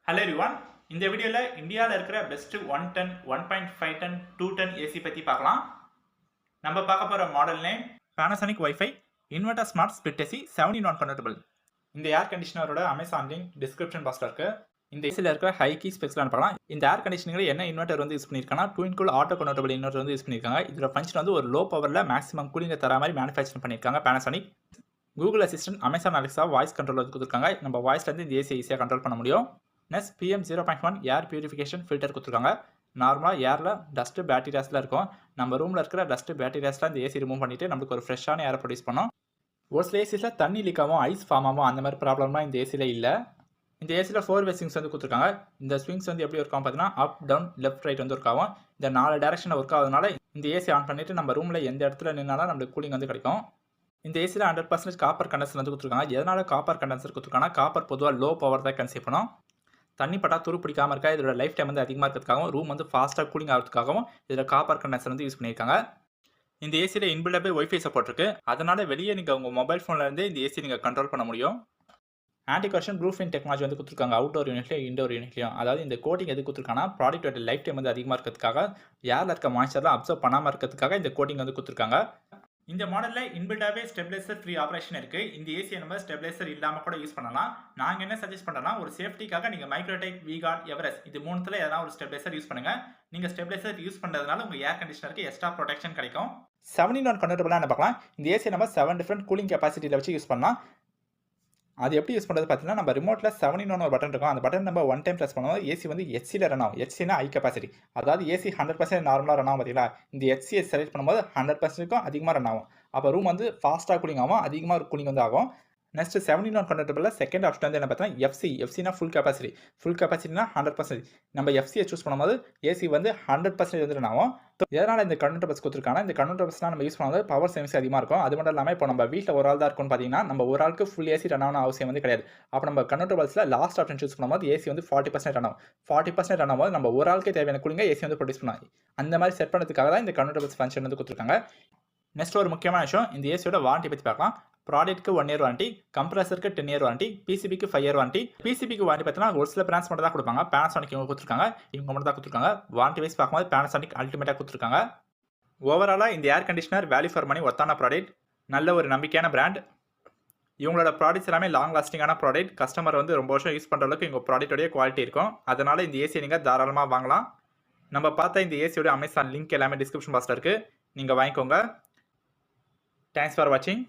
Hello everyone. இந்த வீடியோவில் இந்தியாவில் இருக்கிற பெஸ்ட் 110, 1.5 டன், 2 டன் ஏசி பற்றி பார்க்கலாம். நம்ம பார்க்க போகிற model name Panasonic Wi-Fi inverter smart split AC 70 நான் கன்வெர்ட்டபிள். இந்த ஏர் கண்டிஷனரோட அமேசான் லிங்க் டிஸ்கிரிப்ஷன் பாக்ஸில் இருக்குது. இந்த ஏசியில் இருக்கிற ஹை கீ ஸ்பெக்ஸ்லாம் பார்க்கலாம். இந்த ஏர் கண்டிஷனிங்கில் என்ன இன்வெர்டர் வந்து யூஸ் பண்ணியிருக்காங்கன்னா twin cool auto convertible inverter வந்து யூஸ் பண்ணியிருக்காங்க. இதோட ஃபங்க்ஷன் வந்து ஒரு லோ பவரில் மேக்ஸிமம் கூலிங்கை தர மாதிரி மேனுஃபேக்சர் பண்ணியிருக்காங்க Panasonic. Google assistant, Amazon Alexa voice control வந்து கொடுத்துருக்காங்க. நம்ம வாய்ஸ்லேருந்து இந்த ஏசியை ஈஸியாக கண்ட்ரோல் பண்ண முடியும். நெக்ஸ்ட் PM 0.1 ஏர் பியூரிஃபிகேஷன் ஃபில்டர் கொடுத்துருக்காங்க. நார்மலாக ஏரில் டஸ்ட்டு பேக்டீரியாஸ்லாம் இருக்கும். நம்ம ரூமில் இருக்கிற டஸ்ட்டு பேக்டீரியாஸ்லாம் இந்த ஏசி ரிமூவ் பண்ணிவிட்டு நம்மளுக்கு ஒரு ஃப்ரெஷ்ஷான ஏரை ப்ரொடியூஸ் பண்ணோம். ஒரு சில ஏசியில் தண்ணி லீக்காகவும் ஐஸ் ஃபார்ம் ஆகும், அந்த மாதிரி ப்ராப்ளம்லாம் இந்த ஏசியில் இல்லை. இந்த ஏசியில் 4 வே ஸ்விங்ஸ் வந்து கொடுத்துருக்காங்க. இந்த ஸ்விங்ஸ் வந்து எப்படி ஒர்க் ஆகும் பார்த்தீங்கன்னா அப் டவுன் லெஃப்ட் ரைட் வந்து ஒர்க் ஆகும். இந்த 4 டேரக்ஷனில் ஒர்க் ஆகுதுனால இந்த ஏசி ஆன் பண்ணிவிட்டு நம்ம ரூமில் எந்த இடத்துல நின்னாலும் நம்மளுக்கு கூலிங் வந்து கிடைக்கும். இந்த ஏசியில் 100% காப்பர் கண்டென்சர் வந்து கொடுத்துருக்காங்க. எதனால் காப்பர் கண்டென்சர் கொடுத்துருக்காங்கன்னா காப்பர் பொதுவாக லோ பவர் தான் கன்சியூம் பண்ணும். தண்ணி பட்டா துரு பிடிக்காமல் இருக்கா, இதோட லைஃப் டைம் வந்து அதிகமாக இருக்கிறதுக்காகவும் ரூம் வந்து ஃபாஸ்ட்டாக கூலிங் ஆகிறதுக்காகவும் இதில் காப்பர் கண்டென்சர் வந்து யூஸ் பண்ணியிருக்காங்க. இந்த ஏசியில் இன்பில்டாகவே ஒய்ஃபை சப்போர்ட் இருக்குது. அதனால் வெளியே நீங்கள் உங்கள் மொபைல் ஃபோன்லேருந்து இந்த ஏசி நீங்கள் கண்ட்ரோல் பண்ண முடியும். ஆன்டி கர்ஷன் ப்ரூஃபிங் டெக்னாலஜி வந்து கொடுத்துருக்காங்க அவுட்டோர் யூனிட்லையும் இன்டோர் யூனிட்லையும். அதாவது இந்த கோட்டிங் எது கொடுத்துருக்காங்கன்னா ப்ராடக்ட்டோட லைஃப் டைம் வந்து அதிகமாக இருக்கிறதுக்காக, ஏரில் இருக்க மாய்ச்சர்லாம் அப்சர்வ் பண்ணாமல் இருக்கிறதுக்காக இந்த கோட்டிங் வந்து கொடுத்துருக்காங்க. இந்த மாடலில் இன்பில்டாகவே ஸ்டெபிலைசர் ஃப்ரீ ஆப்ரேஷன் இருக்குது. இந்த ஏசியை நம்ம ஸ்டெபிலைசர் இல்லாமல் கூட யூஸ் பண்ணலாம். நாங்கள் என்ன சஜஸ்ட் பண்ணுறோன்னா ஒரு சேஃப்டிக்காக நீங்கள் மைக்ரோடெக், V-Guard, எவரெஸ்ட் இது மூணுத்தில் எதனா ஒரு ஸ்டெபிலைசர் யூஸ் பண்ணுங்கள். நீங்கள் ஸ்டெபிலைசர் யூஸ் பண்ணுறதுனால உங்கள் ஏர் கண்டிஷனருக்கு எக்ஸ்ட்ரா ப்ரொடெக்ஷன் கிடைக்கும். 70 நான் கன்வெர்ட்டபிளாக என்ன பார்க்கலாம். இந்த ஏசியை நம்ம 7 டிஃப்ரெண்ட் கூலிங் கெப்பாசிட்டியில் வச்சு யூஸ் பண்ணலாம். அது எப்படி யூஸ் பண்ணுறது பார்த்தீங்கன்னா நம்ம ரிமோட்டில் 70 ஒரு பட்டன் இருக்கும். அந்த பட்டன் நம்ம ஒன் டைம் ப்ரெஸ் பண்ணுவோம் ஏசி வந்து HCயில் ரன் ஆகும். HCனா ஹை கெப்பாசிட்டி, அதாவது ஏசி 100% நார்மலாக ரன் ஆகும். பார்த்தீங்களா, இந்த HCயை செலக்ட் பண்ணும்போது 100%க்கும் அதிகமாக ரன் ஆகும். அப்போ ரூம் வந்து ஃபாஸ்ட்டாக கூலிங் ஆகும், அதிகமாக கூலிங் வந்து ஆகும். நெக்ஸ்ட் 70 நான் கன்வெர்ட்டபிளில் செகண்ட் ஆப்ஷன் வந்து என்ன பார்த்தீங்கன்னா எஃப்சினா ஃபுல் கெப்பாசிட்டி. ஃபுல் கெப்பாசிட்டினா 100%. நம்ம எஃப்சியை சூஸ் பண்ணும்போது ஏசி வந்து 100% வந்து ரன் ஆகும். எதனால் இந்த கன்வெர்ட்டபிள்ஸ் கொடுத்துருக்காங்க, இந்த கன்வெர்ட்டபிள்ஸ்லாம் நம்ம யூஸ் பண்ணும்போது பவர் சேவிங்ஸ் அதிகமாக இருக்கும். அது மட்டும் இல்லாமல் இப்போ நம்ம வீட்டில் ஒரு ஆள் தான் இருக்கும்னு பார்த்தீங்கன்னா நம்ம ஒரு ஆளுக்கு ஃபுல் ஏசி ரன் ஆகணும் அவசியம் வந்து கிடையாது. அப்போ நம்ம கன்வெர்ட்டபிள்ஸில் லாஸ்ட் ஆப்ஷன் சூஸ் பண்ணும்போது ஏசி வந்து 40% ரன் ஆகும். 40% ரன் ஆகும்போது நம்ம ஒரு ஆளுக்கே தேவையான கூலிங்க ஏசி வந்து ப்ரொடியூஸ் பண்ணலாம். அந்த மாதிரி செட் பண்ணுறதுக்காக தான் இந்த கன்வெர்ட்டபிள்ஸ் ஃபங்க்ஷன் வந்து கொடுத்துருக்காங்க. நெக்ஸ்ட் ஒரு முக்கியமான விஷயம், இந்த ஏசியோட வாரண்டி பற்றி பார்க்கலாம். ப்ராடக்ட்க்கு 1 இயர் வாரண்டி, கம்ப்ரஸருக்கு 10 இயர் வாரண்டி, பிசிபிக்கு 5 இயர் வாரண்டி. பிசிபிக்கு வாரண்டி பார்த்தீங்கன்னா ஒரு சில பிராண்ட்ஸ் மட்டும் தான் கொடுப்பாங்க. Panasonic இவங்க கொடுத்துருக்காங்க, இவங்க மட்டும் தான் கொடுத்துருக்காங்க. வாரண்டி வைஸ் பார்க்கும்போது Panasonic அல்டிமேட்டாக கொடுத்துருக்காங்க. ஓவராலாக இந்த air conditioner value for money ஒர்த்தான ப்ராடக்ட், நல்ல ஒரு நம்பிக்கையான பிராண்ட். இவங்களோட ப்ராடக்ட்ஸ் எல்லாமே லாங் லாஸ்டிங்கான ப்ராடக்ட். கஸ்டமர் வந்து ரொம்ப வருஷம் யூஸ் பண்ணுற அளவுக்கு இவங்க ப்ராடக்டோடைய குவாலிட்டி இருக்கும். அதனால் இந்த ஏசியை நீங்கள் தாராளமாக வாங்கலாம். நம்ம பார்த்த இந்த ஏசியோட அமேசான் லிங்க் எல்லாமே டிஸ்கிரிப்ஷன் பாக்ஸில் இருக்குது, நீங்கள் வாங்கிக்கோங்க. தேங்க்ஸ் ஃபார் வாட்சிங்.